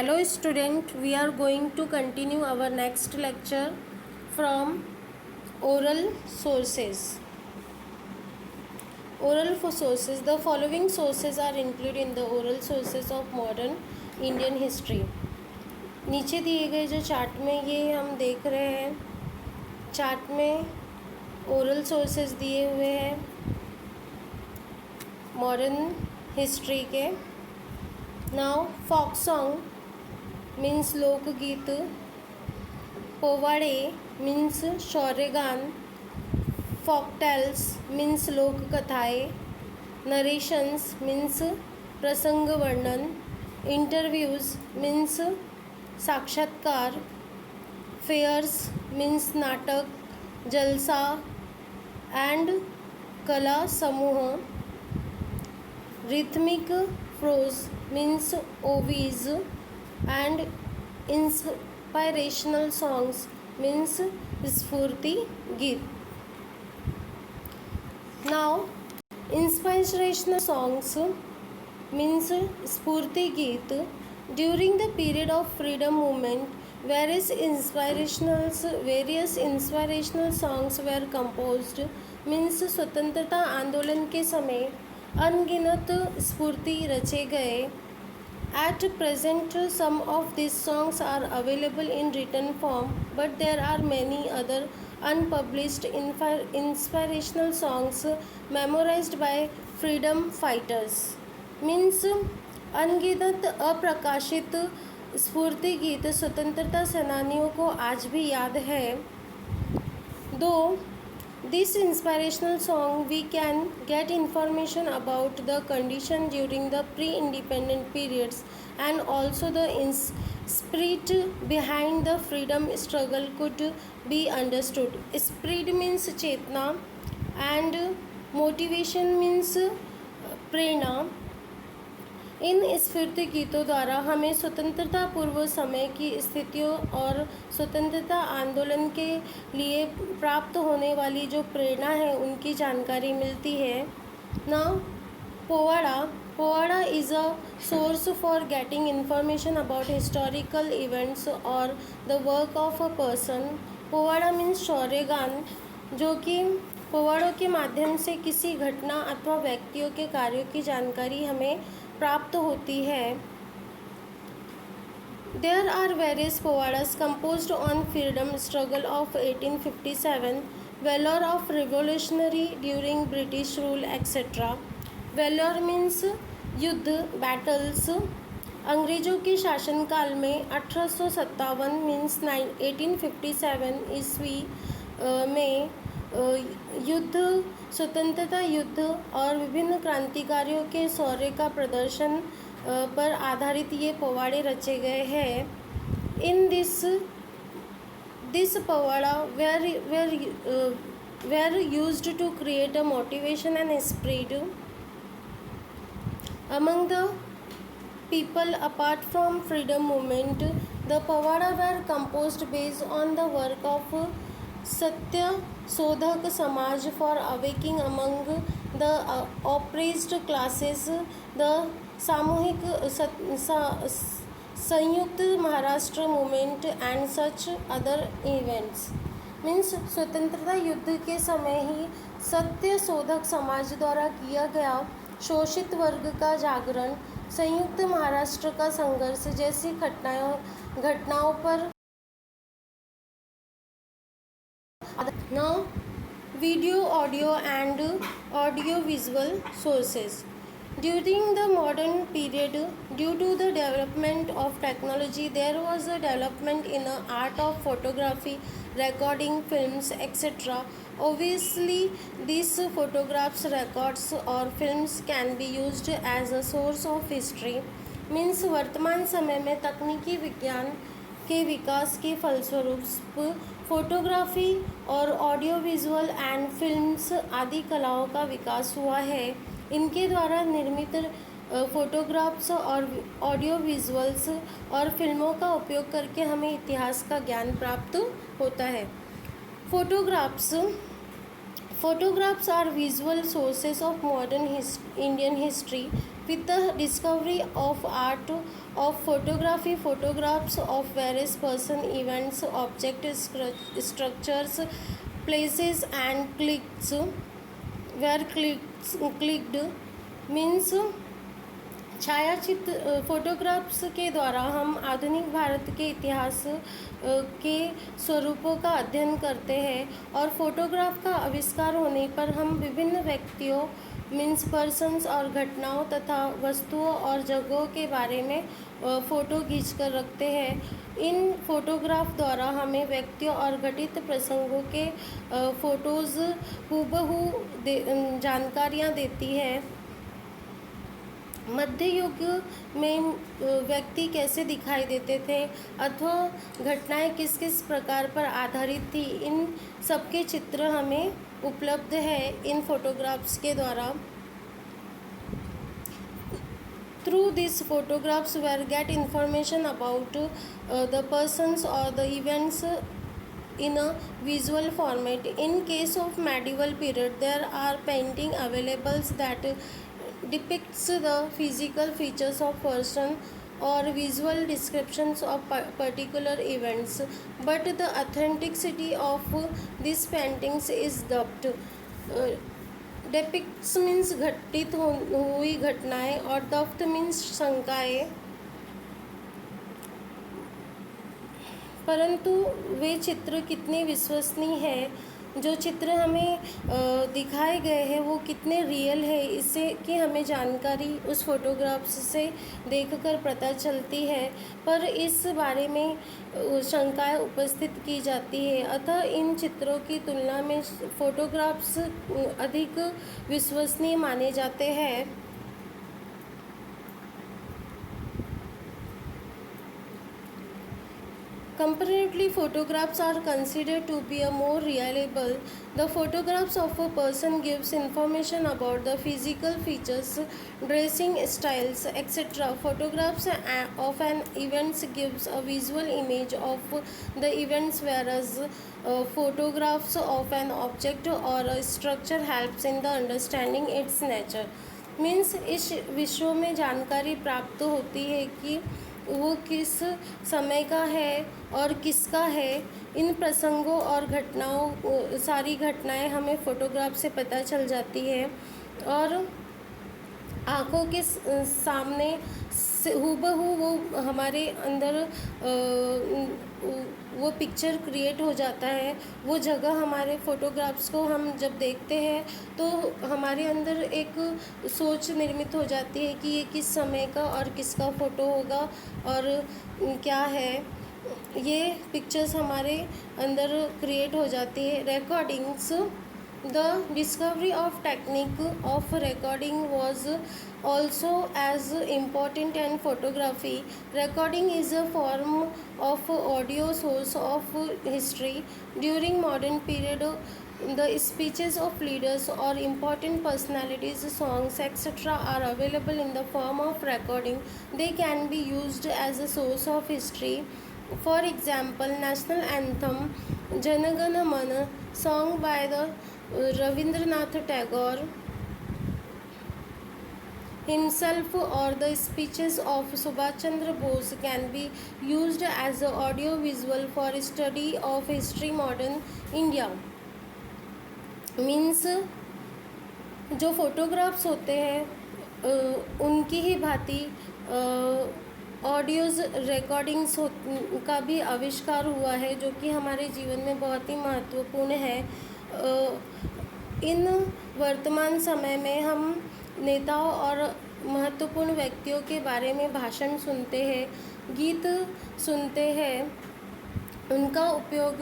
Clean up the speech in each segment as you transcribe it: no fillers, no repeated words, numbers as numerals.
Hello student, we are going to continue our next lecture from oral sources. Oral for sources. The following sources are included in the oral sources of modern Indian history. नीचे दिए गए जो chart में ये हम देख रहे हैं, चार्ट में ओरल सोर्सेज दिए हुए हैं मॉडर्न हिस्ट्री के. नाउ फोक सॉन्ग मीन्स लोकगीत, पोवाड़े मीन्स शौर्यगान, फोक टेल्स मीन्स लोक कथाएँ, नरेशंस मीन्स प्रसंग वर्णन, इंटरव्यूज़ मीन्स साक्षात्कार, फेयर्स मीन्स नाटक, जलसा एंड कला समूह, रिथमिक प्रोज मीन्स ओवीज एंड इंस्पायरेशनल सॉन्ग्स मीन्स स्फूर्ति गीत. Now inspirational songs means spurti geet. During the period of freedom movement, various inspirational songs were composed. means स्वतंत्रता आंदोलन के समय अनगिनत स्फूर्ति रचे गए. At present, some of these songs are available in written form, but there are many other unpublished inspirational songs memorized by freedom fighters. Means अनगिनत अप्रकाशित स्फूर्ति गीत स्वतंत्रता सेनानियों को आज भी याद है. Through this inspirational song we can get information about the condition during the pre independent periods and also the spirit behind the freedom struggle could be understood. Spirit means चेतना एंड मोटिवेशन मीन्स प्रेरणा. इन स्फूर्ति गीतों द्वारा हमें स्वतंत्रता पूर्व समय की स्थितियों और स्वतंत्रता आंदोलन के लिए प्राप्त होने वाली जो प्रेरणा है उनकी जानकारी मिलती है. नाउ पोवाड़ा is a source for getting information about historical events और the work of a person. पोवाड़ा मीन्स शौर्यगान, जो कि पोवाड़ों के माध्यम से किसी घटना अथवा व्यक्तियों के कार्यों की जानकारी हमें प्राप्त होती है. There are various povadas composed on freedom struggle of 1857, valor of revolutionary during British rule, etc. Valor means युद्ध, battles. अंग्रेजों के शासनकाल में 1857 मीन्स 1857 ईस्वी में युद्ध, स्वतंत्रता युद्ध और विभिन्न क्रांतिकारियों के शौर्य का प्रदर्शन पर आधारित ये पोवाड़े रचे गए हैं. In this powada were used to create a motivation and spirit among the people. Apart from freedom movement, the povada were composed based on the work of सत्य शोधक समाज for awaking among the oppressed classes, the सामूहिक संयुक्त Maharashtra movement and such other events. Means स्वतंत्रता युद्ध के समय ही सत्य शोधक समाज द्वारा किया गया शोषित वर्ग का जागरण, संयुक्त महाराष्ट्र का संघर्ष जैसी घटनाओं पर. Now, video, audio and audio-visual sources. During the modern period, due to the development of technology, there was a development in the art of photography, recording, films, etc. Obviously, these photographs, records or films can be used as a source of history. Means वर्तमान समय में तकनीकी विज्ञान के विकास के फलस्वरूप photography और audio visual and films आदि कलाओं का विकास हुआ है. इनके द्वारा निर्मित फोटोग्राफ्स और ऑडियो विजुअल्स और फिल्मों का उपयोग करके हमें इतिहास का ज्ञान प्राप्त होता है. Photographs are visual sources of modern Indian history. With the discovery of art of photography, photographs of various person, events, objects, structures, places, and clicks were clicked means छायाचित्र फोटोग्राफ्स के द्वारा हम आधुनिक भारत के इतिहास के स्वरूपों का अध्ययन करते हैं और फोटोग्राफ का आविष्कार होने पर हम विभिन्न व्यक्तियों मीन्स पर्सन्स और घटनाओं तथा वस्तुओं और जगहों के बारे में फ़ोटो खींच कर रखते हैं। इन फोटोग्राफ द्वारा हमें व्यक्तियों और घटित प्रसंगों के फ़ोटोज़ हूबहू जानकारियाँ देती है। मध्य युग में व्यक्ति कैसे दिखाई देते थे अथवा घटनाएं किस किस प्रकार पर आधारित थी, इन सबके चित्र हमें उपलब्ध है इन फोटोग्राफ्स के द्वारा। Through this photographs were get information about the persons और the events in a visual format. In case of medieval period, there are painting available that depicts the physical features of person or visual descriptions of particular events, but the authenticity of these paintings is doubt. Depicts means घटित हुई घटनाएं और doubt means शंकाएं, परंतु वे चित्र कितने विश्वसनीय हैं, जो चित्र हमें दिखाए गए हैं वो कितने रियल है, इससे कि हमें जानकारी उस फोटोग्राफ्स से देखकर पता चलती है, पर इस बारे में शंकाएं उपस्थित की जाती है। अतः इन चित्रों की तुलना में फोटोग्राफ्स अधिक विश्वसनीय माने जाते हैं। Comparatively, photographs are considered to be a more reliable. The photographs of a person gives information about the physical features, dressing styles, etc. Photographs of an event gives a visual image of the events, whereas photographs of an object or a structure helps in the understanding its nature. Means इस विषयों में जानकारी प्राप्त होती है कि वो किस समय का है और किसका है। इन प्रसंगों और घटनाओं सारी घटनाएं हमें फ़ोटोग्राफ से पता चल जाती है और आँखों के सामने हूबहू वो हमारे अंदर वो पिक्चर क्रिएट हो जाता है। वो जगह हमारे फ़ोटोग्राफ्स को हम जब देखते हैं तो हमारे अंदर एक सोच निर्मित हो जाती है कि ये किस समय का और किसका फ़ोटो होगा और क्या है। ये पिक्चर्स हमारे अंदर क्रिएट हो जाती है। Recordings The discovery of technique of recording was also as important in photography. Recording is a form of audio source of history. During modern period, the speeches of leaders or important personalities, songs, etc. are available in the form of recording. They can be used as a source of history. For example, national anthem Jana Gana Mana, sung by the Rabindranath Tagore himself, or the speeches of Subhash Chandra Bose can be used as a audio visual for study of history modern India. Means जो photographs होते हैं उनकी ही भांति audios recordings का भी आविष्कार हुआ है, जो कि हमारे जीवन में बहुत ही महत्वपूर्ण है। इन वर्तमान समय में हम नेताओं और महत्वपूर्ण व्यक्तियों के बारे में भाषण सुनते हैं, गीत सुनते हैं। उनका उपयोग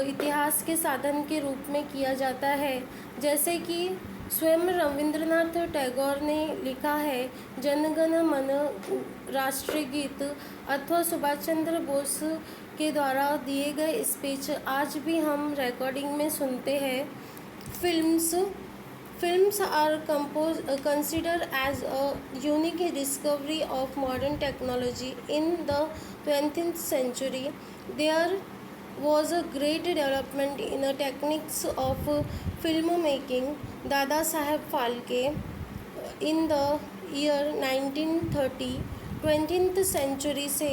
इतिहास के साधन के रूप में किया जाता है। जैसे कि स्वयं रविंद्रनाथ टैगोर ने लिखा है जन गण मन राष्ट्रीय गीत, अथवा सुभाष चंद्र बोस के द्वारा दिए गए स्पीच आज भी हम रिकॉर्डिंग में सुनते हैं। Films are considered as a unique discovery of modern technology in the 20th century. There was a great development in the techniques of filmmaking. Dada Saheb Phalke in the year 1930 20th century से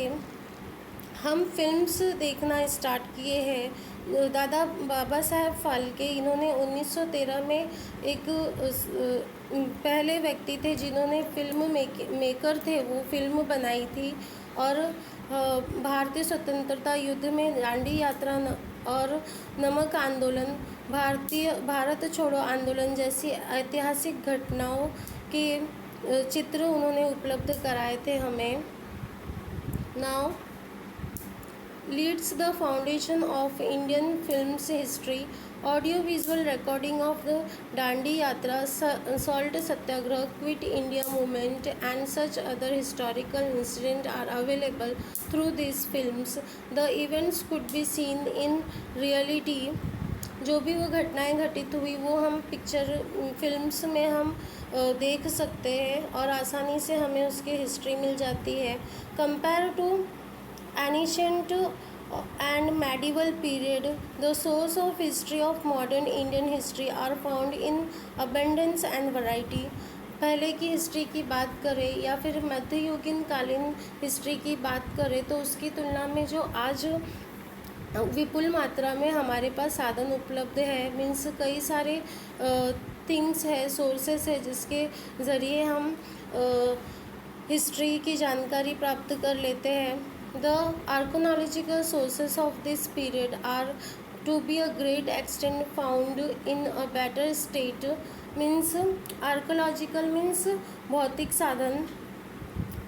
हम films देखना start किए हैं। दादा बाबा साहेब फाल्के इन्होंने 1913 में एक पहले व्यक्ति थे जिन्होंने फिल्म मेकर थे, वो फिल्म बनाई थी। और भारतीय स्वतंत्रता युद्ध में दांडी यात्रा और नमक आंदोलन, भारत छोड़ो आंदोलन जैसी ऐतिहासिक घटनाओं के चित्र उन्होंने उपलब्ध कराए थे हमें। Now leads the foundation of Indian film's history. Audio-visual recording of the Dandi Yatra, Salt Satyagrah, Quit India movement and such other historical incidents are available through these films. The events could be seen in reality. जो भी वो घटनाएं घटित हुई वो हम picture films में हम देख सकते हैं और आसानी से हमें उसकी हिस्ट्री मिल जाती है। Compare to ancient and medieval period, the source of history of modern Indian history are found in abundance and variety. पहले की हिस्ट्री की बात करें या फिर मध्ययुगीन कालीन हिस्ट्री की बात करें तो उसकी तुलना में जो आज विपुल मात्रा में हमारे पास साधन उपलब्ध है, मीन्स कई सारे थिंग्स है, सोर्सेस है जिसके ज़रिए हम हिस्ट्री की जानकारी प्राप्त कर लेते हैं। The archaeological sources of this period are to be a great extent found in a better state. Means archaeological means भौतिक साधन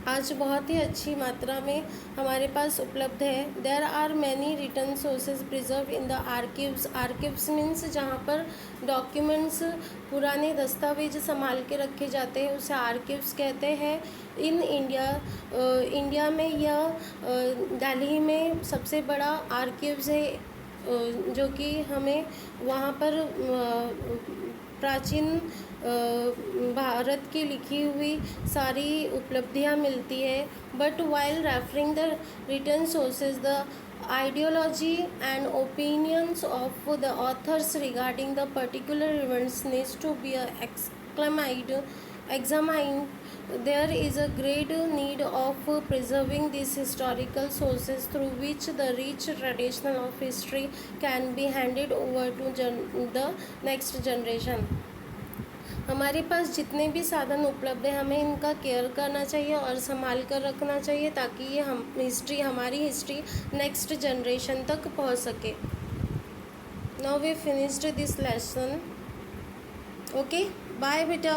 आज बहुत ही अच्छी मात्रा में हमारे पास उपलब्ध है। There are many written sources preserve in the archives. Archives means जहाँ पर डॉक्यूमेंट्स, पुराने दस्तावेज संभाल के रखे जाते हैं उसे आर्कीव्स कहते हैं। इन इंडिया में यह दिल्ली में सबसे बड़ा आर्कीव्स है जो कि हमें वहाँ पर प्राचीन भारत की लिखी हुई सारी उपलब्धियाँ मिलती है। But while referring the return sources the ideology and opinions of the authors regarding the particular events needs to be examined. There is a great need of preserving these historical sources through which the rich tradition of history can be handed over to the next generation. हमारे पास जितने भी साधन उपलब्ध हैं हमें इनका care करना चाहिए और संभाल कर रखना चाहिए ताकि ये हमारी हिस्ट्री नेक्स्ट जनरेशन तक पहुंच सके। Now we finished this lesson. Okay, bye बेटा।